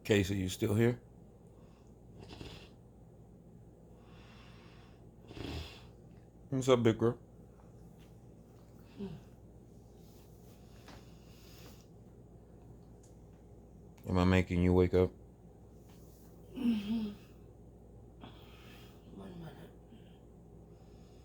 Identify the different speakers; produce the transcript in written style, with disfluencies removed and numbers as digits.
Speaker 1: Casey, you still here? What's up, big girl? Am I making you wake up?